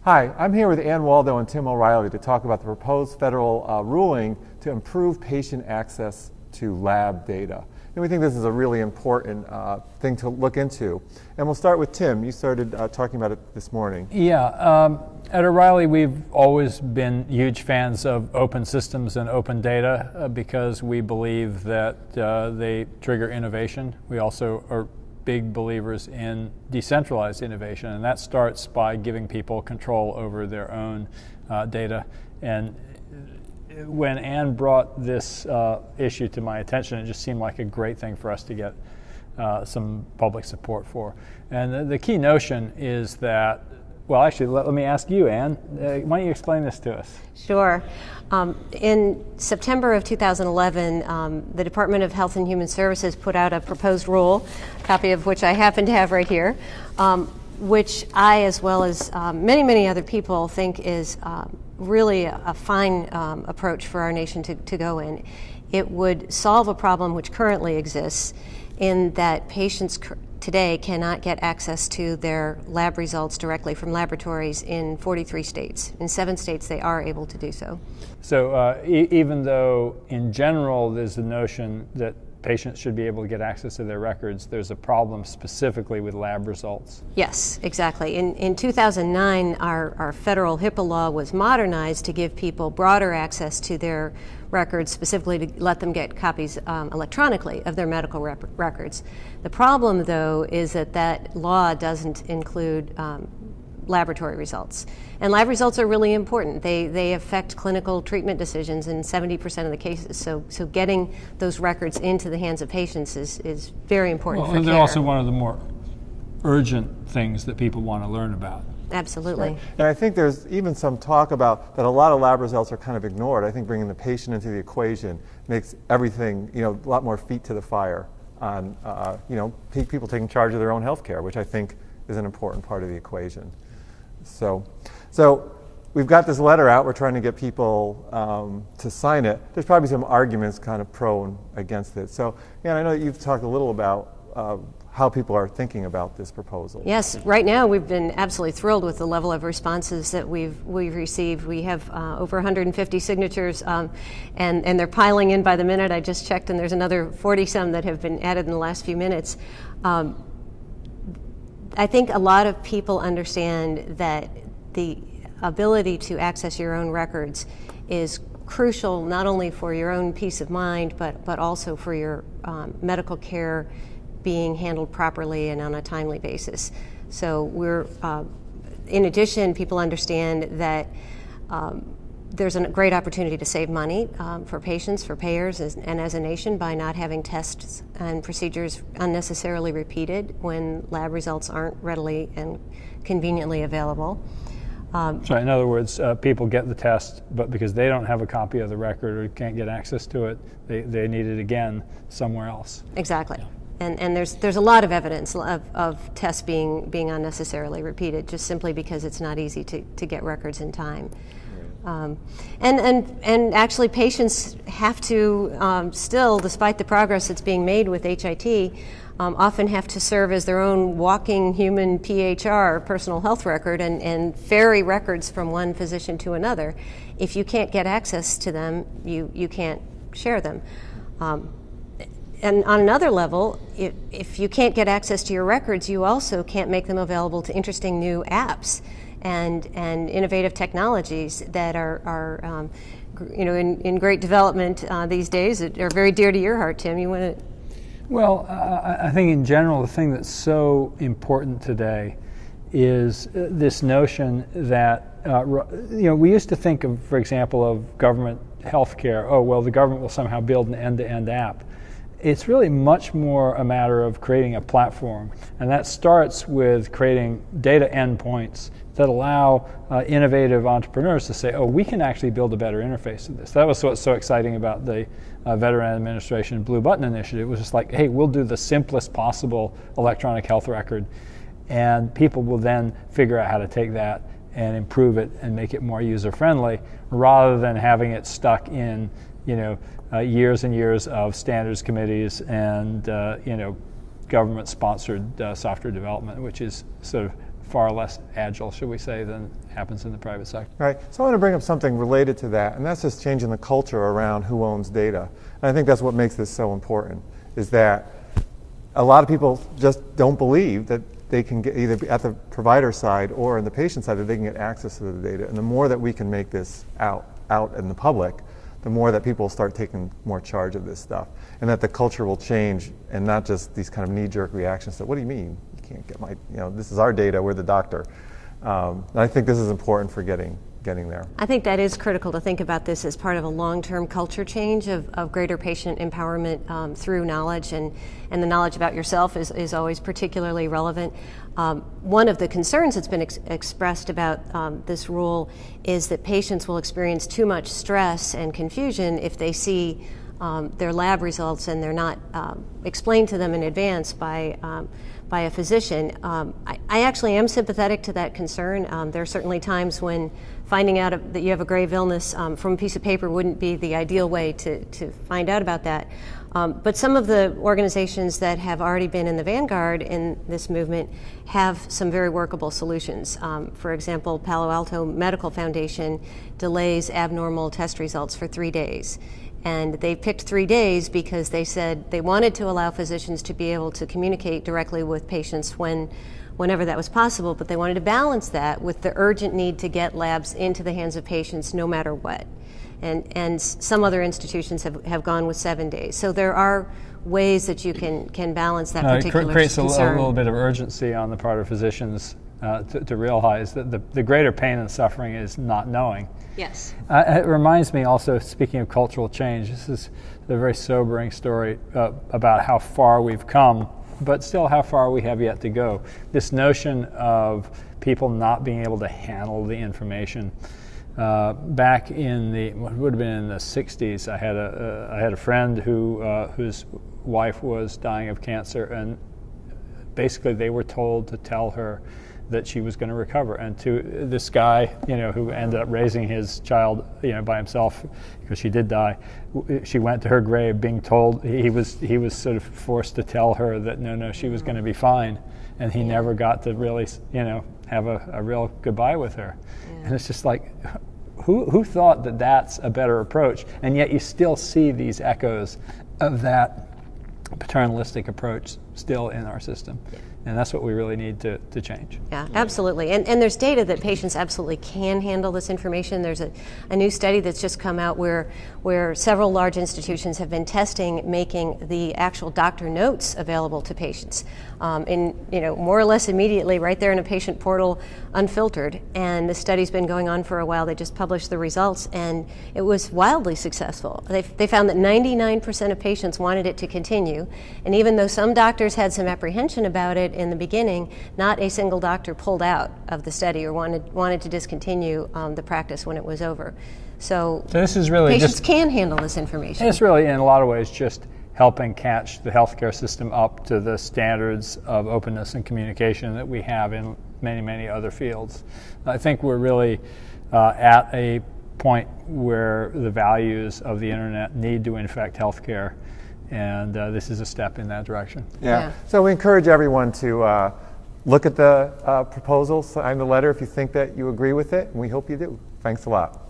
Hi, I'm here with Ann Waldo and Tim O'Reilly to talk about the proposed federal ruling to improve patient access to lab data. And we think this is a really important thing to look into. And we'll start with Tim. You started talking about it this morning. Yeah, at O'Reilly we've always been huge fans of open systems and open data because we believe that they trigger innovation. We also are big believers in decentralized innovation, and that starts by giving people control over their own data. And when Ann brought this issue to my attention, it just seemed like a great thing for us to get some public support for. And the key notion is that, well, actually, let me ask you, Ann, why don't you explain this to us? Sure. In September of 2011, the Department of Health and Human Services put out a proposed rule, a copy of which I happen to have right here, which I, as well as many other people, think is really a fine approach for our nation to go in. It would solve a problem which currently exists in that patients today cannot get access to their lab results directly from laboratories in 43 states. In 7 states, they are able to do so. So even though in general there's the notion that patients should be able to get access to their records, there's a problem specifically with lab results. Yes, exactly. In 2009, our federal HIPAA law was modernized to give people broader access to their records, specifically to let them get copies electronically of their medical records. The problem, though, is that law doesn't include laboratory results. And lab results are really important. They affect clinical treatment decisions in 70% of the cases. So getting those records into the hands of patients is very important for care. They're also one of the more urgent things that people want to learn about. Absolutely. Right. And I think there's even some talk about that a lot of lab results are kind of ignored. I think bringing the patient into the equation makes everything, a lot more feet to the fire on, people taking charge of their own health care, which I think is an important part of the equation. So we've got this letter out. We're trying to get people to sign it. There's probably some arguments kind of pro and against it. So, Ann, I know that you've talked a little about how people are thinking about this proposal. Yes, right now we've been absolutely thrilled with the level of responses that we've received. We have over 150 signatures, and they're piling in by the minute. I just checked, and there's another 40-some that have been added in the last few minutes. I think a lot of people understand that the ability to access your own records is crucial not only for your own peace of mind, but also for your medical care being handled properly and on a timely basis. So in addition, people understand that there's a great opportunity to save money for patients, for payers, and as a nation by not having tests and procedures unnecessarily repeated when lab results aren't readily and conveniently available. So in other words, people get the test, but because they don't have a copy of the record or can't get access to it, they need it again somewhere else. Exactly. Yeah. And there's a lot of evidence of tests being unnecessarily repeated, just simply because it's not easy to get records in time. And actually patients have to still, despite the progress that's being made with HIT, often have to serve as their own walking human PHR, personal health record, and ferry records from one physician to another. If you can't get access to them, you can't share them. And on another level, if you can't get access to your records, you also can't make them available to interesting new apps and innovative technologies that are in great development these days that are very dear to your heart. Tim, you want to? Well, I think in general the thing that's so important today is this notion that we used to think of, for example, of government healthcare. Oh, well, the government will somehow build an end-to-end app. It's really much more a matter of creating a platform, and that starts with creating data endpoints that allow innovative entrepreneurs to say, oh, we can actually build a better interface to this. That was what's so exciting about the Veteran Administration Blue Button Initiative. It was just like, hey, we'll do the simplest possible electronic health record, and people will then figure out how to take that and improve it and make it more user-friendly, rather than having it stuck in, years and years of standards committees and government-sponsored software development, which is sort of far less agile, should we say, than happens in the private sector. Right. So I want to bring up something related to that, and that's just changing the culture around who owns data. And I think that's what makes this so important, is that a lot of people just don't believe that they can get, either at the provider side or on the patient side, that they can get access to the data. And the more that we can make this out in the public, the more that people start taking more charge of this stuff, and that the culture will change, and not just these kind of knee-jerk reactions to, what do you mean you can't get my, this is our data, we're the doctor. And I think this is important for getting there. I think that is critical to think about this as part of a long-term culture change of greater patient empowerment through knowledge, and the knowledge about yourself is always particularly relevant. One of the concerns that's been expressed about this rule is that patients will experience too much stress and confusion if they see their lab results and they're not explained to them in advance by a physician. I actually am sympathetic to that concern. There are certainly times when finding out that you have a grave illness from a piece of paper wouldn't be the ideal way to find out about that. But some of the organizations that have already been in the vanguard in this movement have some very workable solutions. For example, Palo Alto Medical Foundation delays abnormal test results for 3 days. And they picked 3 days because they said they wanted to allow physicians to be able to communicate directly with patients whenever that was possible, but they wanted to balance that with the urgent need to get labs into the hands of patients no matter what. And some other institutions have gone with 7 days. So there are ways that you can balance that particular concern. It creates a little bit of urgency on the part of physicians to realize that the greater pain and suffering is not knowing. Yes. It reminds me also, speaking of cultural change, this is a very sobering story about how far we've come, but still how far we have yet to go. This notion of people not being able to handle the information. Back in what would have been in the 60s, I had a friend whose wife was dying of cancer, and basically they were told to tell her that she was going to recover. And to this guy, who ended up raising his child, by himself, because she did die, she went to her grave being told, he was sort of forced to tell her that no, she was going to be fine, and he never got to really, have a real goodbye with her. Yeah. And it's just like, who thought that that's a better approach? And yet you still see these echoes of that paternalistic approach still in our system. Yeah. And that's what we really need to change. Yeah, absolutely. And there's data that patients absolutely can handle this information. There's a new study that's just come out where several large institutions have been testing making the actual doctor notes available to patients more or less immediately right there in a patient portal, unfiltered. And the study's been going on for a while. They just published the results, and it was wildly successful. They found that 99% of patients wanted it to continue. And even though some doctors had some apprehension about it in the beginning, not a single doctor pulled out of the study or wanted to discontinue the practice when it was over. So this is really patients can handle this information. It's really, in a lot of ways, just helping catch the healthcare system up to the standards of openness and communication that we have in many, many other fields. I think we're really at a point where the values of the internet need to infect healthcare, and this is a step in that direction. Yeah. So we encourage everyone to look at the proposal, sign the letter if you think that you agree with it, and we hope you do. Thanks a lot.